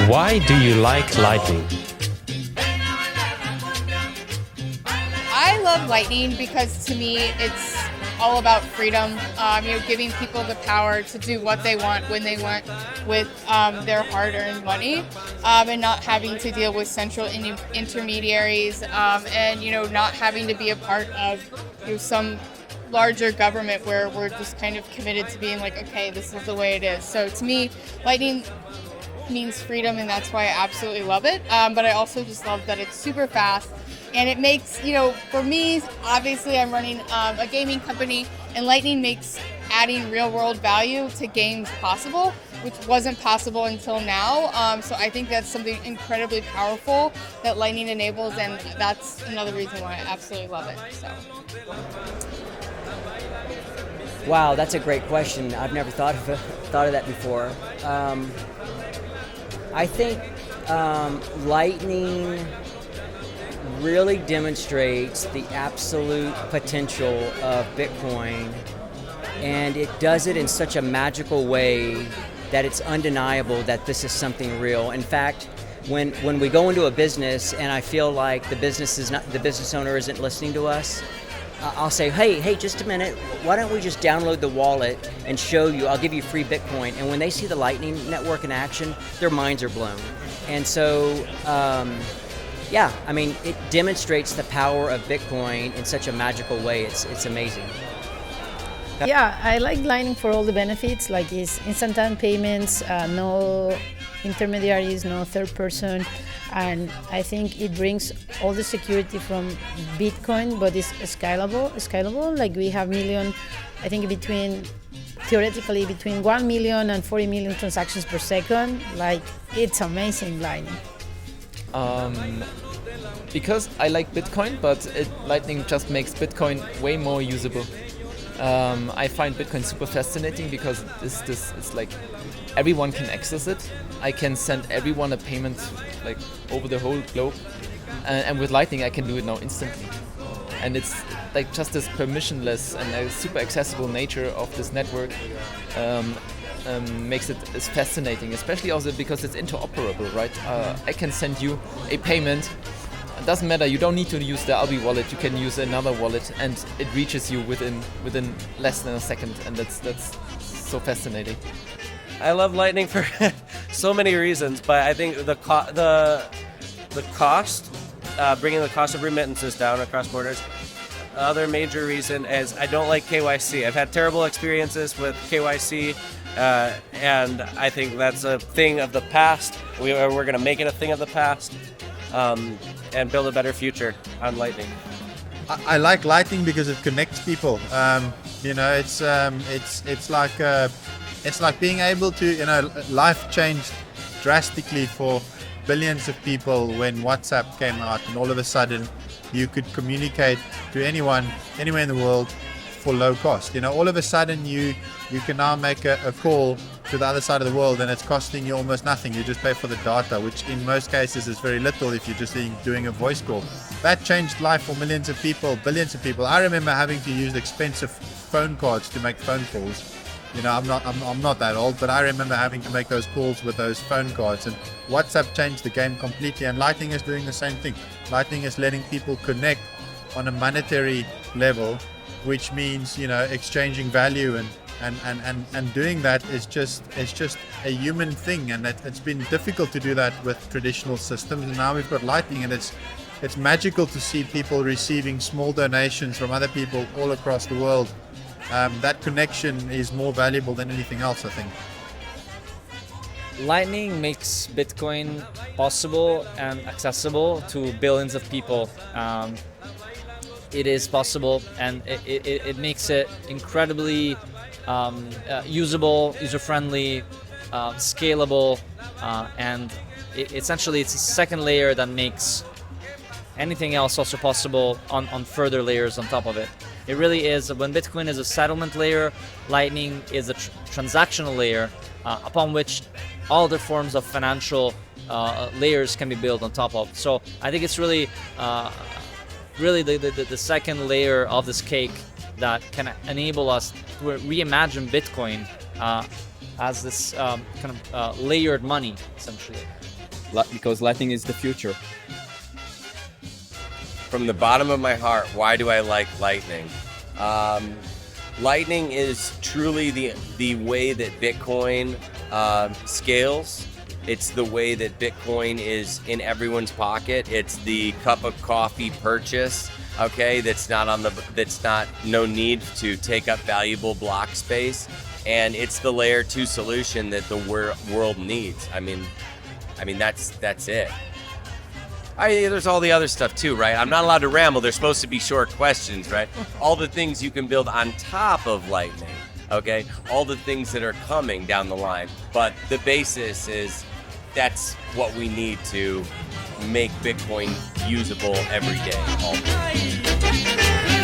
Why do you like Lightning? I love Lightning because to me it's all about freedom. Giving people the power to do what they want when they want with their hard-earned money, and not having to deal with central intermediaries, and not having to be a part of some larger government where we're just kind of committed to being like, okay, this is the way it is. So to me, Lightning means freedom, and that's why I absolutely love it. But I also just love that it's super fast, and it makes, for me, obviously I'm running a gaming company, and Lightning makes adding real-world value to games possible, which wasn't possible until now. So I think that's something incredibly powerful that Lightning enables, and that's another reason why I absolutely love it. So. Wow, that's a great question. I've never thought of that before. I think Lightning really demonstrates the absolute potential of Bitcoin, and it does it in such a magical way that it's undeniable that this is something real. In fact, when we go into a business and I feel like the business owner isn't listening to us, I'll say, hey, just a minute, why don't we just download the wallet and show you, I'll give you free Bitcoin. And when they see the Lightning Network in action, their minds are blown. And so, it demonstrates the power of Bitcoin in such a magical way. It's amazing. Yeah, I like Lightning for all the benefits, like it's instant payments, no intermediaries, no third person, and I think it brings all the security from Bitcoin, but it's scalable. Like we have theoretically between 1 million and 40 million transactions per second. Like it's amazing, Lightning. Because I like Bitcoin, but Lightning just makes Bitcoin way more usable. I find Bitcoin super fascinating because it's like everyone can access it. I can send everyone a payment like over the whole globe, and with Lightning I can do it now instantly. And it's like just this permissionless and a super accessible nature of this network makes it fascinating, especially also because it's interoperable, right? I can send you a payment. It doesn't matter, you don't need to use the Albi wallet, you can use another wallet and it reaches you within less than a second, and that's so fascinating. I love Lightning for so many reasons, but I think the cost, bringing the cost of remittances down across borders. The other major reason is I don't like KYC. I've had terrible experiences with KYC, and I think that's a thing of the past. We're going to make it a thing of the past. And build a better future on Lightning. I like Lightning because it connects people. It's like being able to, life changed drastically for billions of people when WhatsApp came out, and all of a sudden you could communicate to anyone, anywhere in the world for low cost. All of a sudden you can now make a call to the other side of the world and it's costing you almost nothing. You just pay for the data, which in most cases is very little if you're just doing a voice call. That changed life for millions of people, billions of people. I remember having to use expensive phone cards to make phone calls. I'm not that old, but I remember having to make those calls with those phone cards, and WhatsApp changed the game completely, and Lightning is doing the same thing. Lightning is letting people connect on a monetary level, which means, exchanging value and doing that is just a human thing, and it's been difficult to do that with traditional systems. And now we've got Lightning, and it's magical to see people receiving small donations from other people all across the world. That connection is more valuable than anything else, I think. Lightning makes Bitcoin possible and accessible to billions of people. It is possible, and it makes it incredibly usable, user-friendly, scalable, and essentially it's a second layer that makes anything else also possible on further layers on top of it. It really is, when Bitcoin is a settlement layer, Lightning is a transactional layer upon which all the forms of financial layers can be built on top of. So I think it's really the second layer of this cake that can enable us to reimagine Bitcoin as this kind of layered money, essentially. because Lightning is the future. From the bottom of my heart, why do I like Lightning? Lightning is truly the way that Bitcoin scales. It's the way that Bitcoin is in everyone's pocket. It's the cup of coffee purchase, okay? That's not no need to take up valuable block space, and it's the layer 2 solution that the world needs. I mean that's it. There's all the other stuff too, right? I'm not allowed to ramble. They're supposed to be short questions, right? All the things you can build on top of Lightning, okay? All the things that are coming down the line. But the basis is that's what we need to make Bitcoin usable every day, all day.